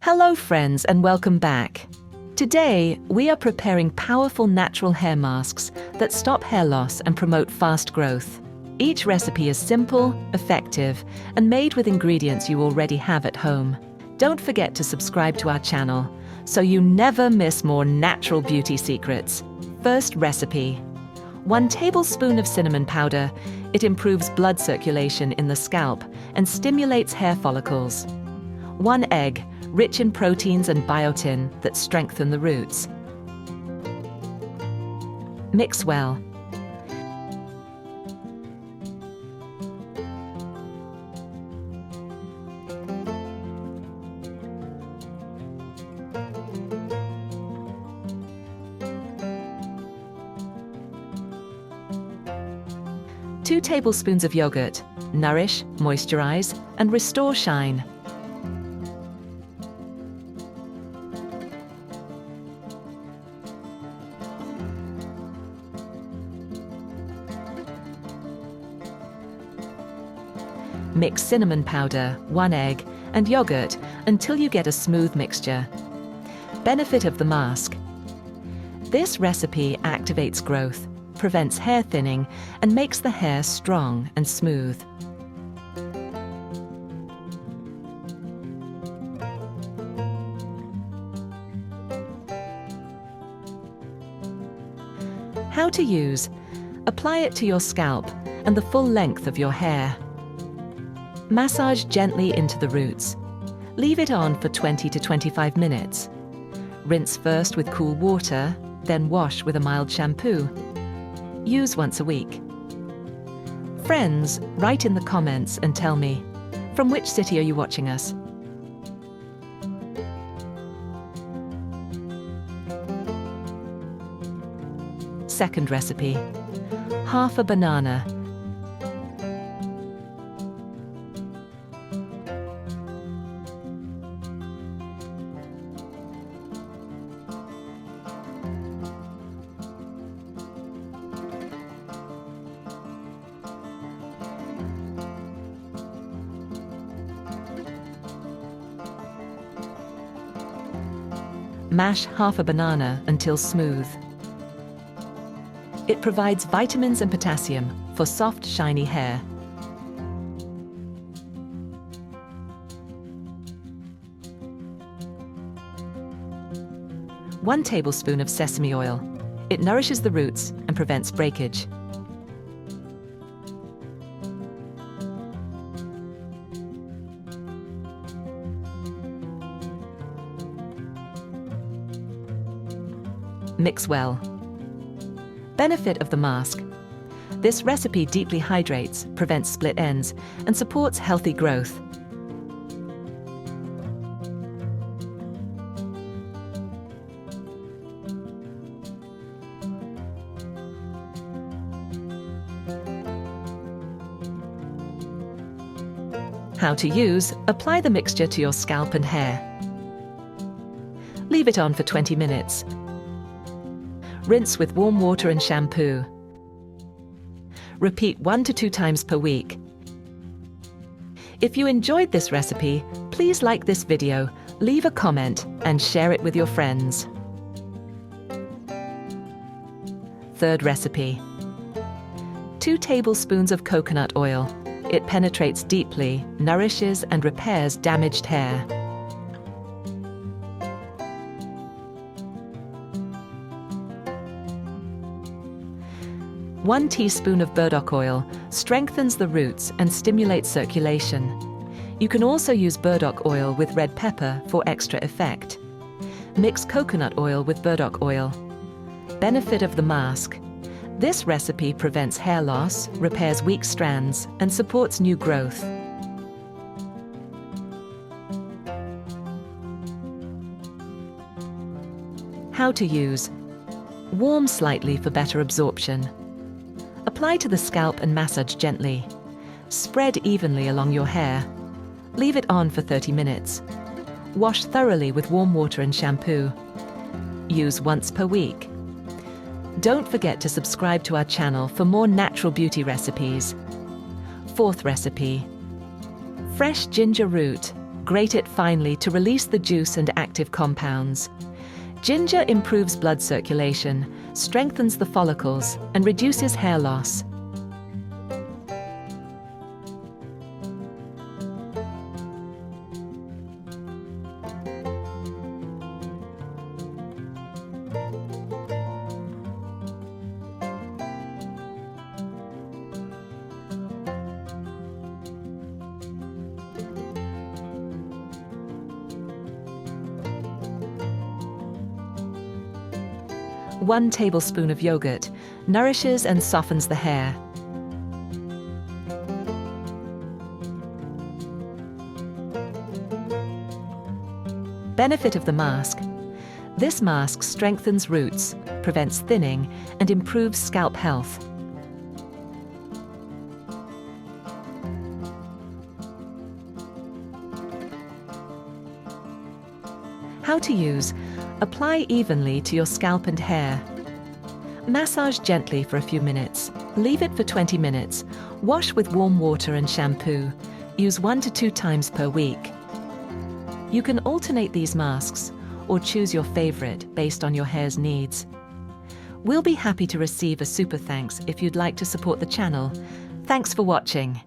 Hello friends and welcome back. Today, we are preparing powerful natural hair masks that stop hair loss and promote fast growth. Each recipe is simple, effective, and made with ingredients you already have at home. Don't forget to subscribe to our channel so you never miss more natural beauty secrets. First recipe. 1 tablespoon of cinnamon powder. It improves blood circulation in the scalp and stimulates hair follicles. 1 egg, rich in proteins and biotin that strengthen the roots. Mix well. Two tablespoons of yogurt. Nourish, moisturize, and restore shine. Mix cinnamon powder, 1 egg, and yogurt until you get a smooth mixture. Benefit of the mask. This recipe activates growth, prevents hair thinning, and makes the hair strong and smooth. How to use. Apply it to your scalp and the full length of your hair. Massage gently into the roots. Leave it on for 20 to 25 minutes. Rinse first with cool water, then wash with a mild shampoo. Use once a week. Friends, write in the comments and tell me, from which city are you watching us? Second recipe. Half a banana. Mash half a banana until smooth. It provides vitamins and potassium for soft, shiny hair. One tablespoon of sesame oil. It nourishes the roots and prevents breakage. Mix well. Benefit of the mask. This recipe deeply hydrates, prevents split ends, and supports healthy growth. How to use. Apply the mixture to your scalp and hair. Leave it on for 20 minutes. Rinse with warm water and shampoo. Repeat 1 to 2 times per week. If you enjoyed this recipe, please like this video, leave a comment, and share it with your friends. Third recipe. 2 tablespoons of coconut oil. It penetrates deeply, nourishes, and repairs damaged hair. 1 teaspoon of burdock oil strengthens the roots and stimulates circulation. You can also use burdock oil with red pepper for extra effect. Mix coconut oil with burdock oil. Benefit of the mask. This recipe prevents hair loss, repairs weak strands, and supports new growth. How to use. Warm slightly for better absorption. Apply to the scalp and massage gently. Spread evenly along your hair. Leave it on for 30 minutes. Wash thoroughly with warm water and shampoo. Use once per week. Don't forget to subscribe to our channel for more natural beauty recipes. Fourth recipe. Fresh ginger root. Grate it finely to release the juice and active compounds. Ginger improves blood circulation, strengthens the follicles, and reduces hair loss. One tablespoon of yogurt nourishes and softens the hair. Benefit of the mask. This mask strengthens roots, prevents thinning, and improves scalp health. How to use. Apply evenly to your scalp and hair. Massage gently for a few minutes. Leave it for 20 minutes. Wash with warm water and shampoo. Use 1 to 2 times per week. You can alternate these masks or choose your favorite based on your hair's needs. We'll be happy to receive a super thanks if you'd like to support the channel. Thanks for watching.